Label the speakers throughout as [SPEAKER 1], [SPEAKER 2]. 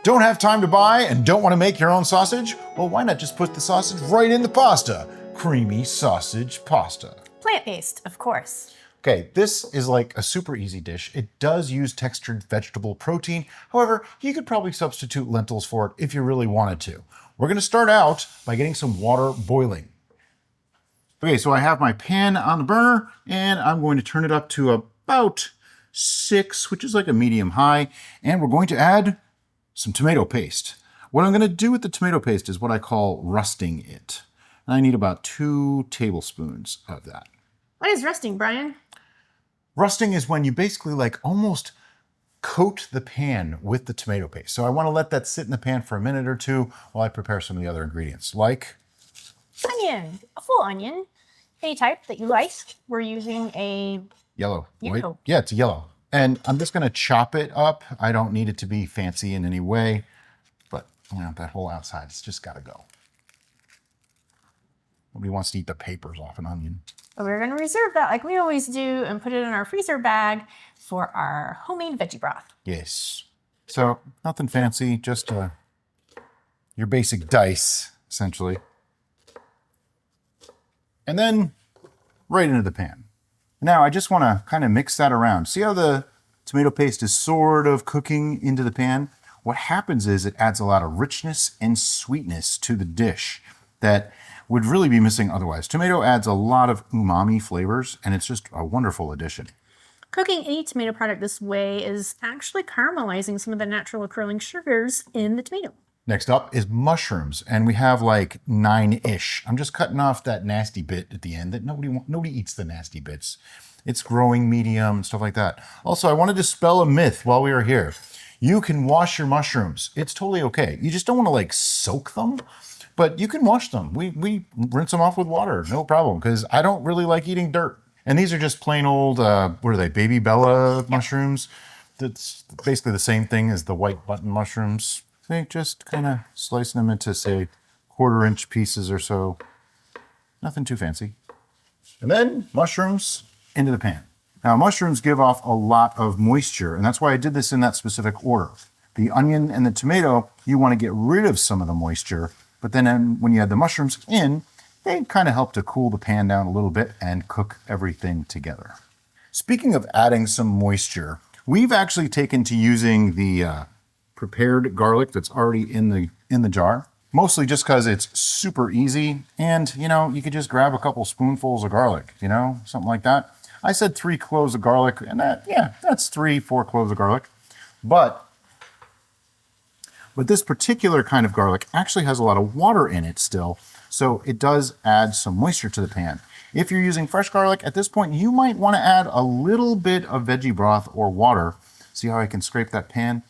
[SPEAKER 1] Don't have time to buy and don't want to make your own sausage? Well, why not just put the sausage right in the pasta? Creamy sausage pasta.
[SPEAKER 2] Plant-based, of course.
[SPEAKER 1] Okay, this is like a super easy dish. It does use textured vegetable protein. However, you could probably substitute lentils for it if you really wanted to. We're gonna start out by getting some water boiling. Okay, so I have my pan on the burner and I'm going to turn it up to about 6, which is like a medium high. And we're going to add some tomato paste. What I'm gonna do with the tomato paste is what I call rusting it. And I need about 2 tablespoons of that.
[SPEAKER 2] What is rusting, Brian?
[SPEAKER 1] Rusting is when you basically like almost coat the pan with the tomato paste. So I want to let that sit in the pan for a minute or two while I prepare some of the other ingredients, like
[SPEAKER 2] Onion, a full onion, any type that you like. We're using a
[SPEAKER 1] yellow.
[SPEAKER 2] Yellow.
[SPEAKER 1] Wait, yeah, it's a yellow. And I'm just going to chop it up. I don't need it to be fancy in any way, but you know, that whole outside, it's just got to go. Nobody wants to eat the papers off an onion.
[SPEAKER 2] But we're going to reserve that like we always do and put it in our freezer bag for our homemade veggie broth.
[SPEAKER 1] Yes. So nothing fancy, just your basic dice, essentially. And then right into the pan. Now I just want to kind of mix that around. See how the tomato paste is sort of cooking into the pan? What happens is it adds a lot of richness and sweetness to the dish that would really be missing otherwise. Tomato adds a lot of umami flavors, and it's just a wonderful addition.
[SPEAKER 2] Cooking any tomato product this way is actually caramelizing some of the natural occurring sugars in the tomato.
[SPEAKER 1] Next up is mushrooms, and we have like 9-ish. I'm just cutting off that nasty bit at the end that nobody eats the nasty bits. It's growing medium, stuff like that. Also, I want to dispel a myth while we are here. You can wash your mushrooms. It's totally okay. You just don't want to like soak them. But you can wash them. We rinse them off with water, no problem, because I don't really like eating dirt. And these are just plain old, what are they, Baby Bella mushrooms? That's basically the same thing as the white button mushrooms. See, just kind of slicing them into, say, 1/4-inch pieces or so. Nothing too fancy. And then mushrooms into the pan. Now, mushrooms give off a lot of moisture, and that's why I did this in that specific order. The onion and the tomato, you want to get rid of some of the moisture. But then when you add the mushrooms in, they kind of help to cool the pan down a little bit and cook everything together. Speaking of adding some moisture, we've actually taken to using the prepared garlic that's already in the jar, mostly just because it's super easy. And, you know, you could just grab a couple spoonfuls of garlic, you know, something like that. I said 3 cloves of garlic, and that's 3-4 cloves of garlic. But this particular kind of garlic actually has a lot of water in it still, so it does add some moisture to the pan. If you're using fresh garlic, at this point, you might want to add a little bit of veggie broth or water. See how I can scrape that pan?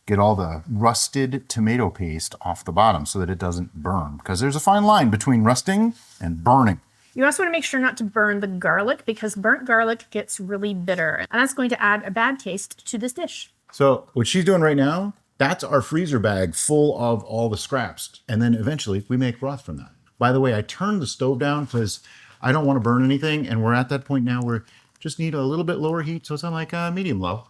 [SPEAKER 1] Get all the rusted tomato paste off the bottom so that it doesn't burn, because there's a fine line between rusting and burning.
[SPEAKER 2] You also want to make sure not to burn the garlic, because burnt garlic gets really bitter, and that's going to add a bad taste to this dish.
[SPEAKER 1] So what she's doing right now, that's our freezer bag full of all the scraps. And then eventually we make broth from that. By the way, I turned the stove down because I don't want to burn anything. And we're at that point now where just need a little bit lower heat. So it's on like medium low.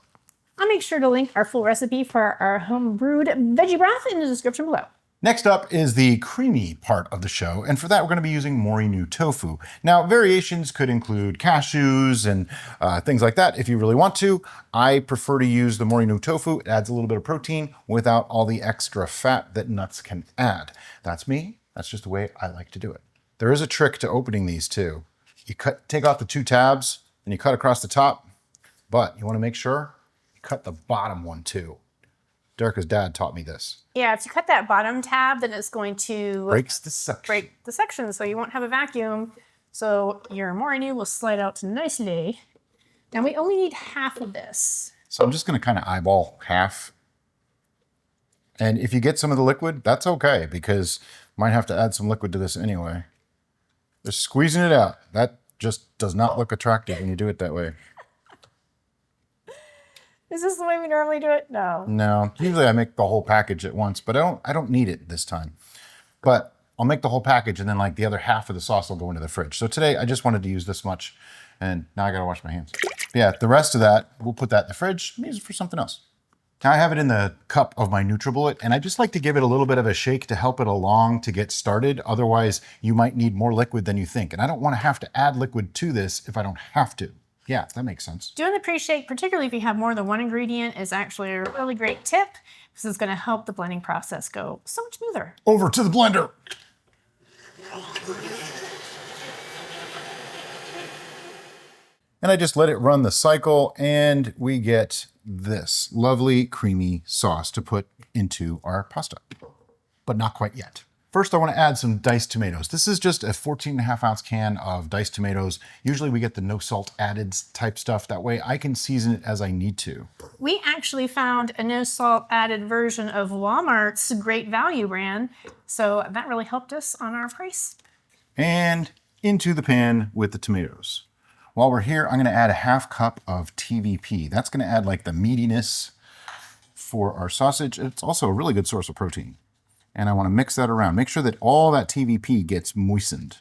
[SPEAKER 2] I'll make sure to link our full recipe for our home brewed veggie broth in the description below.
[SPEAKER 1] Next up is the creamy part of the show, and for that we're going to be using morinu tofu. Now, variations could include cashews and things like that if you really want to. I prefer to use the morinu tofu. It adds a little bit of protein without all the extra fat that nuts can add. That's me. That's just the way I like to do it. There is a trick to opening these too. You take off the 2 tabs and you cut across the top, but you want to make sure you cut the bottom one too. Derica's dad taught me this.
[SPEAKER 2] Yeah, if you cut that bottom tab, then it's going to
[SPEAKER 1] break the suction,
[SPEAKER 2] so you won't have a vacuum. So your morinu will slide out nicely. Now we only need half of this.
[SPEAKER 1] So I'm just going to kind of eyeball half. And if you get some of the liquid, that's okay, because you might have to add some liquid to this anyway. Just squeezing it out. That just does not look attractive when you do it that way.
[SPEAKER 2] Is this the way we normally do it? No.
[SPEAKER 1] No, usually I make the whole package at once, but I don't need it this time. But I'll make the whole package and then like the other half of the sauce will go into the fridge. So today I just wanted to use this much and now I gotta wash my hands. But yeah, the rest of that, we'll put that in the fridge and use it for something else. Now I have it in the cup of my NutriBullet, and I just like to give it a little bit of a shake to help it along to get started. Otherwise, you might need more liquid than you think. And I don't want to have to add liquid to this if I don't have to. Yeah, that makes sense.
[SPEAKER 2] Doing the pre-shake, particularly if you have more than one ingredient, is actually a really great tip. This is going to help the blending process go so much smoother.
[SPEAKER 1] Over to the blender. And I just let it run the cycle, and we get this lovely creamy sauce to put into our pasta, but not quite yet. First, I want to add some diced tomatoes. This is just a 14.5-ounce can of diced tomatoes. Usually we get the no salt added type stuff. That way I can season it as I need to.
[SPEAKER 2] We actually found a no salt added version of Walmart's Great Value brand, so that really helped us on our price.
[SPEAKER 1] And into the pan with the tomatoes. While we're here, I'm going to add a 1/2 cup of TVP. That's going to add like the meatiness for our sausage. It's also a really good source of protein. And I want to mix that around. Make sure that all that TVP gets moistened.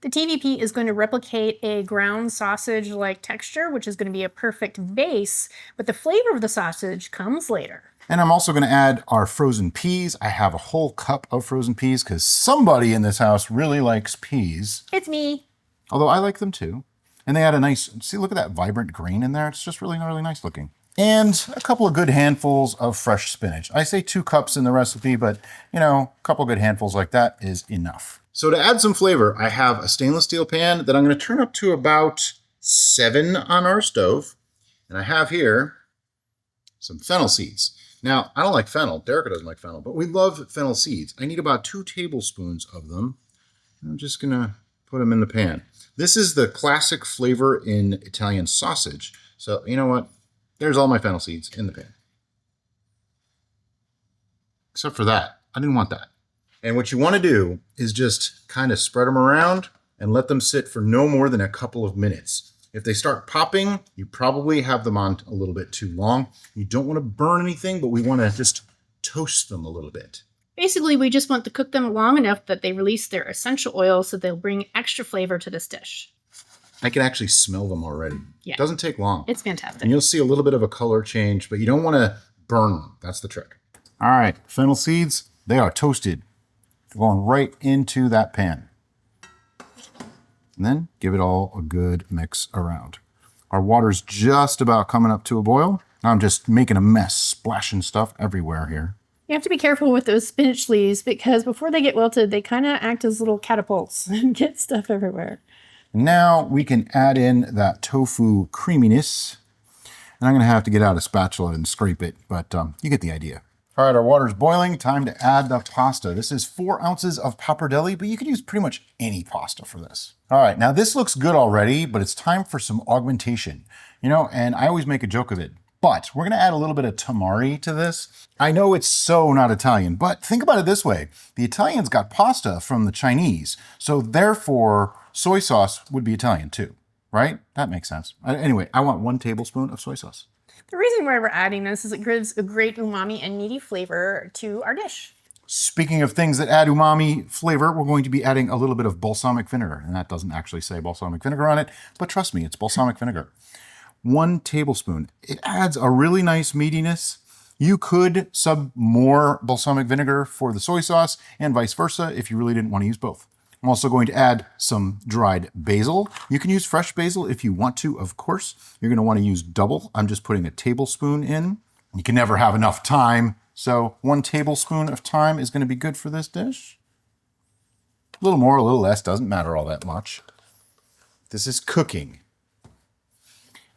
[SPEAKER 2] The TVP is going to replicate a ground sausage-like texture, which is going to be a perfect base, but the flavor of the sausage comes later.
[SPEAKER 1] And I'm also going to add our frozen peas. I have a whole cup of frozen peas because somebody in this house really likes peas.
[SPEAKER 2] It's me.
[SPEAKER 1] Although I like them too. And they add a nice, see, look at that vibrant green in there. It's just really, really nice looking. And a couple of good handfuls of fresh spinach. I say 2 cups in the recipe, but you know, a couple good handfuls like that is enough. So to add some flavor, I have a stainless steel pan that I'm going to turn up to about 7 on our stove. And I have here some fennel seeds. Now, I don't like fennel. Derica doesn't like fennel, but we love fennel seeds. I need about 2 tablespoons of them. I'm just going to put them in the pan. This is the classic flavor in Italian sausage. So you know what? There's all my fennel seeds in the pan. Except for that. I didn't want that. And what you want to do is just kind of spread them around and let them sit for no more than a couple of minutes. If they start popping, you probably have them on a little bit too long. You don't want to burn anything, but we want to just toast them a little bit.
[SPEAKER 2] Basically, we just want to cook them long enough that they release their essential oil so they'll bring extra flavor to this dish.
[SPEAKER 1] I can actually smell them already.
[SPEAKER 2] Yeah.
[SPEAKER 1] It doesn't take long.
[SPEAKER 2] It's fantastic.
[SPEAKER 1] And you'll see a little bit of a color change, but you don't want to burn them. That's the trick. All right, fennel seeds, they are toasted. They're going right into that pan. And then give it all a good mix around. Our water's just about coming up to a boil. I'm just making a mess, splashing stuff everywhere here.
[SPEAKER 2] You have to be careful with those spinach leaves because before they get wilted, they kind of act as little catapults and get stuff everywhere.
[SPEAKER 1] Now we can add in that tofu creaminess. And I'm going to have to get out a spatula and scrape it, but you get the idea. All right, our water's boiling. Time to add the pasta. This is 4 ounces of pappardelle, but you could use pretty much any pasta for this. All right, now this looks good already, but it's time for some augmentation. You know, and I always make a joke of it, but we're gonna add a little bit of tamari to this. I know it's so not Italian, but think about it this way. The Italians got pasta from the Chinese, so therefore soy sauce would be Italian too, right? That makes sense. Anyway, I want 1 tablespoon of soy sauce.
[SPEAKER 2] The reason why we're adding this is it gives a great umami and meaty flavor to our dish.
[SPEAKER 1] Speaking of things that add umami flavor, we're going to be adding a little bit of balsamic vinegar. And that doesn't actually say balsamic vinegar on it, but trust me, it's balsamic vinegar. 1 tablespoon. It adds a really nice meatiness. You could sub more balsamic vinegar for the soy sauce and vice versa if you really didn't want to use both. I'm also going to add some dried basil. You can use fresh basil if you want to, of course. You're going to want to use double. I'm just putting a tablespoon in. You can never have enough thyme, so 1 tablespoon of thyme is going to be good for this dish. A little more, a little less, doesn't matter all that much. This is cooking.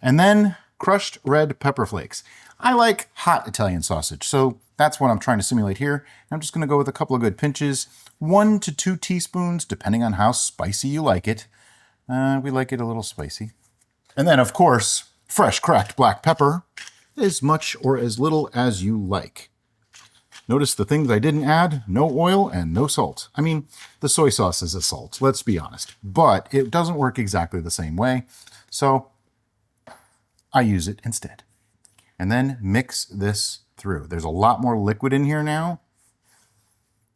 [SPEAKER 1] And then crushed red pepper flakes. I like hot Italian sausage, so that's what I'm trying to simulate here. I'm just going to go with a couple of good pinches. 1 to 2 teaspoons, depending on how spicy you like it. We like it a little spicy. And then, of course, fresh cracked black pepper, as much or as little as you like. Notice the things I didn't add: no oil and no salt. I mean, the soy sauce is a salt, let's be honest, but it doesn't work exactly the same way, so I use it instead. And then mix this through. There's a lot more liquid in here now.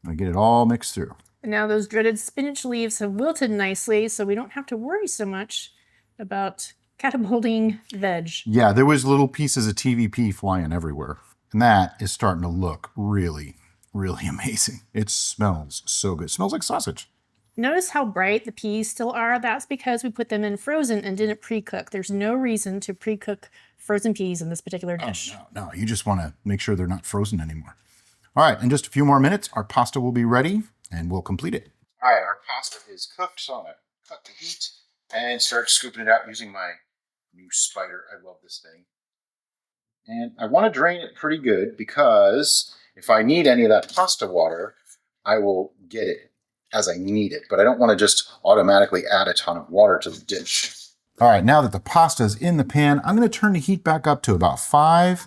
[SPEAKER 1] I get it all mixed through.
[SPEAKER 2] And now those dreaded spinach leaves have wilted nicely, so we don't have to worry so much about catapulting veg.
[SPEAKER 1] Yeah, there was little pieces of TVP flying everywhere. And that is starting to look really, really amazing. It smells so good. It smells like sausage.
[SPEAKER 2] Notice how bright the peas still are? That's because we put them in frozen and didn't pre-cook. There's no reason to pre-cook frozen peas in this particular dish.
[SPEAKER 1] Oh, no, you just want to make sure they're not frozen anymore. All right, in just a few more minutes, our pasta will be ready and we'll complete it. All right, our pasta is cooked, so I'm gonna cut the heat and start scooping it out using my new spider. I love this thing. And I want to drain it pretty good because if I need any of that pasta water, I will get it as I need it. But I don't want to just automatically add a ton of water to the dish. All right, now that the pasta is in the pan, I'm going to turn the heat back up to about 5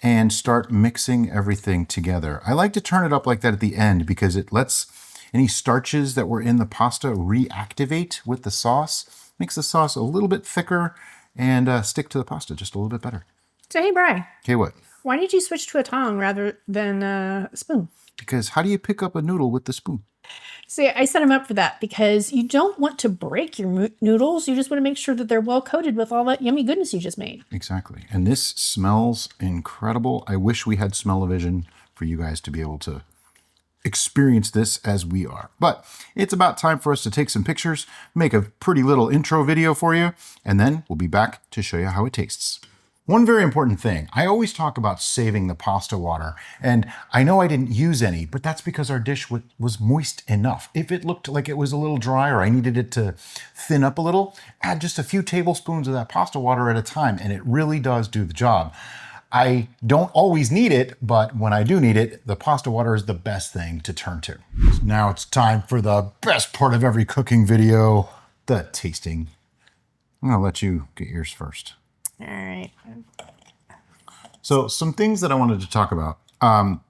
[SPEAKER 1] and start mixing everything together. I like to turn it up like that at the end because it lets any starches that were in the pasta reactivate with the sauce. Makes the sauce a little bit thicker and stick to the pasta just a little bit better.
[SPEAKER 2] So hey, Brian.
[SPEAKER 1] Okay, what?
[SPEAKER 2] Why did you switch to a tong rather than a spoon?
[SPEAKER 1] Because how do you pick up a noodle with the spoon?
[SPEAKER 2] See, I set them up for that because you don't want to break your noodles. You just want to make sure that they're well coated with all that yummy goodness you just made.
[SPEAKER 1] Exactly. And this smells incredible. I wish we had smell-o-vision for you guys to be able to experience this as we are. But it's about time for us to take some pictures, make a pretty little intro video for you, and then we'll be back to show you how it tastes. One very important thing, I always talk about saving the pasta water, and I know I didn't use any, but that's because our dish was moist enough. If it looked like it was a little dry or I needed it to thin up a little, add just a few tablespoons of that pasta water at a time, and it really does do the job. I don't always need it, but when I do need it, the pasta water is the best thing to turn to. Now it's time for the best part of every cooking video, the tasting. I'm gonna let you get yours first.
[SPEAKER 2] All right.
[SPEAKER 1] So some things that I wanted to talk about.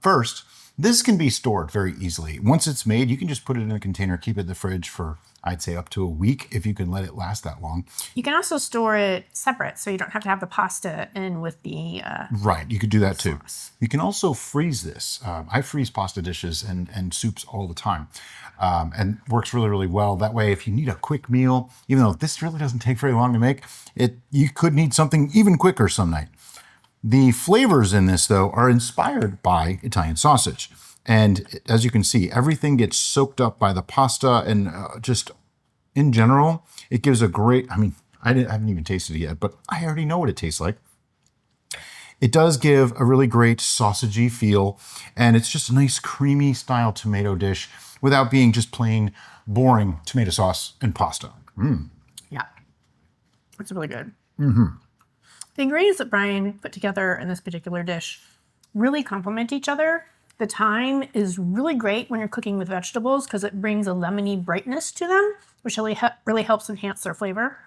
[SPEAKER 1] First, this can be stored very easily. Once it's made, you can just put it in a container, keep it in the fridge for, I'd say, up to a week if you can let it last that long.
[SPEAKER 2] You can also store it separate, so you don't have to have the pasta in with the
[SPEAKER 1] Right, you could do that too.
[SPEAKER 2] sauce.
[SPEAKER 1] You can also freeze this. I freeze pasta dishes and soups all the time, and works really, really well. That way, if you need a quick meal, even though this really doesn't take very long to make, you could need something even quicker some night. The flavors in this, though, are inspired by Italian sausage. And as you can see, everything gets soaked up by the pasta and just in general, it gives a great, I mean, I haven't even tasted it yet, but I already know what it tastes like. It does give a really great sausagey feel, and it's just a nice creamy style tomato dish without being just plain boring tomato sauce and pasta.
[SPEAKER 2] Yeah. It's really good. The ingredients that Brian put together in this particular dish really complement each other. The thyme is really great when you're cooking with vegetables because it brings a lemony brightness to them, which really helps enhance their flavor.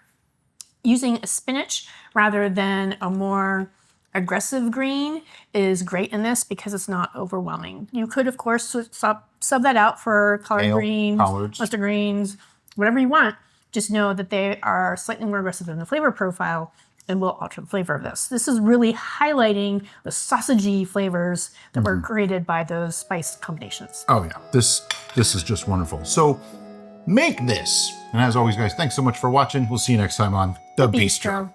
[SPEAKER 2] Using a spinach rather than a more aggressive green is great in this because it's not overwhelming. You could, of course, sub that out for collard
[SPEAKER 1] Kale,
[SPEAKER 2] greens,
[SPEAKER 1] collards.
[SPEAKER 2] mustard greens, whatever you want. Just know that they are slightly more aggressive in the flavor profile and will alter the flavor of this. This is really highlighting the sausagey flavors that were created by those spice combinations.
[SPEAKER 1] Oh yeah, this is just wonderful. So make this. And as always, guys, thanks so much for watching. We'll see you next time on The Bistro.